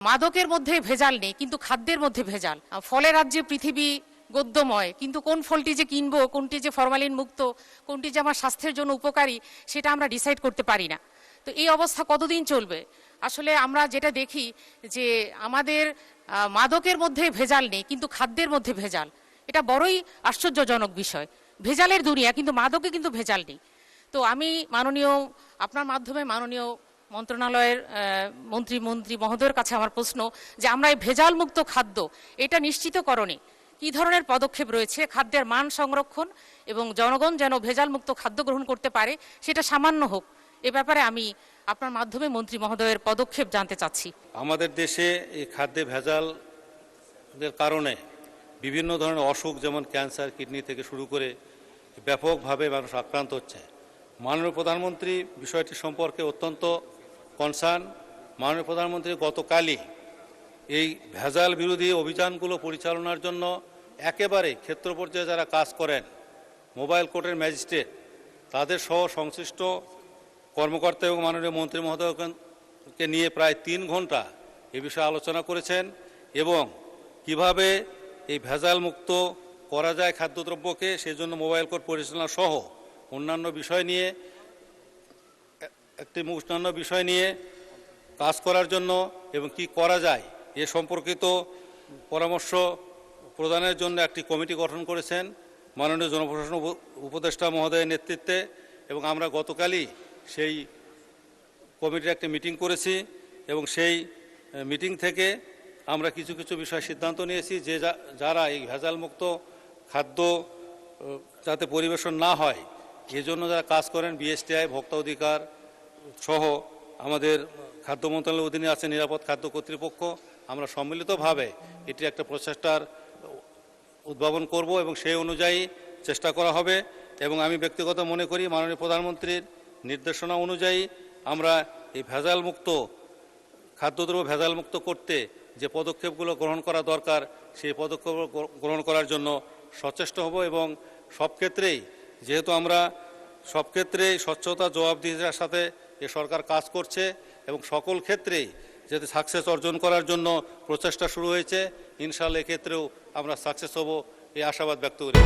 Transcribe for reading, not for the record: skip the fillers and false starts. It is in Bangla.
মাদকের মধ্যে ভেজাল নেই, কিন্তু খাদ্যের মধ্যে ভেজাল। ফলের রাজ্যে পৃথিবী গদ্যময়, কিন্তু কোন ফলটি যে কিনবো, কোনটি যে ফরমালিন মুক্ত, কোনটি যে আমার স্বাস্থ্যের জন্য উপকারী, সেটা আমরা ডিসাইড করতে পারি না। তো এই অবস্থা কতদিন চলবে? আসলে আমরা যেটা দেখি যে আমাদের মাদকের মধ্যে ভেজাল নেই, কিন্তু খাদ্যের মধ্যে ভেজাল। এটা বড়ই আশ্চর্যজনক বিষয়। ভেজালের দুনিয়া, কিন্তু মাদকে কিন্তু ভেজাল নেই। তো আমি আপনার মাধ্যমে মাননীয় মন্ত্রণালয়ের মন্ত্রী মহোদয়ের কাছে আমার প্রশ্ন যে আমরা এই ভেজাল মুক্ত খাদ্য এটা নিশ্চিতকরণে কি ধরনের পদক্ষেপ রয়েছে, খাদ্যের মান সংরক্ষণ এবং জনগণ যেন ভেজাল মুক্ত খাদ্য গ্রহণ করতে পারে, সেটা সামান্য হোক, এ ব্যাপারে আমি আপনার মাধ্যমে মন্ত্রী মহোদয়ের পদক্ষেপ জানতে চাচ্ছি। আমাদের দেশে এই খাদ্যে ভেজালের কারণে বিভিন্ন ধরনের অসুখ, যেমন ক্যান্সার, কিডনি থেকে শুরু করে ব্যাপকভাবে মানুষ আক্রান্ত হচ্ছে। মাননীয় প্রধানমন্ত্রী বিষয়টি সম্পর্কে অত্যন্ত কনসার্ন। মাননীয় প্রধানমন্ত্রী গতকালই এই ভেজাল বিরোধী অভিযানগুলো পরিচালনার জন্য একেবারে ক্ষেত্র পর্যায়ে যারা কাজ করেন, মোবাইল কোর্টের ম্যাজিস্ট্রেট, তাদের সহ সংশ্লিষ্ট কর্মকর্তা এবং মাননীয় মন্ত্রী মহোদয়কে নিয়ে প্রায় 3 ঘন্টা এ বিষয়ে আলোচনা করেছেন এবং কিভাবে এই ভেজাল মুক্ত করা যায় খাদ্যদ্রব্যকে, সেজন্য মোবাইল কোর্ট পরিচালনা সহ অন্যান্য বিষয় নিয়ে কাজ করার জন্য এবং কি করা যায় এ সম্পর্কিত পরামর্শ প্রদানের জন্য একটি কমিটি গঠন করেছেন মাননীয় জনপ্রশাসন উপদেষ্টা মহোদয়ের নেতৃত্বে। এবং আমরা গতকালই সেই কমিটির একটি মিটিং করেছি এবং সেই মিটিং থেকে আমরা কিছু বিষয় সিদ্ধান্ত নিয়েছি যে যারা এই ভেজালমুক্ত খাদ্য যাতে পরিবেশন না হয় এজন্য যারা কাজ করেন, বিএসটিআই, ভোক্তা অধিকার সহ আমাদের খাদ্য মন্ত্রণালয়ের অধীনে আছে নিরাপদ খাদ্য কর্তৃপক্ষ, আমরা সম্মিলিতভাবে এটি একটা প্রচেষ্টার উদ্ভাবন করব এবং সেই অনুযায়ী চেষ্টা করা হবে। এবং আমি ব্যক্তিগত মনে করি মাননীয় প্রধানমন্ত্রীর নির্দেশনা অনুযায়ী আমরা এই ভেজালমুক্ত খাদ্যদ্রব্য ভেজালমুক্ত করতে যে পদক্ষেপগুলো গ্রহণ করা দরকার সেই পদক্ষেপগুলো গ্রহণ করার জন্য সচেষ্ট হব। এবং সব ক্ষেত্রেই, যেহেতু আমরা সব ক্ষেত্রেই স্বচ্ছতা, জবাবদিহিতার সাথে এ সরকার কাজ করছে এবং সকল ক্ষেত্রেই যাতে সাকসেস অর্জন করার জন্য প্রচেষ্টা শুরু হয়েছে, ইনশাআল্লাহ এক্ষেত্রেও আমরা সাকসেস হব এই আশাবাদ ব্যক্ত করি।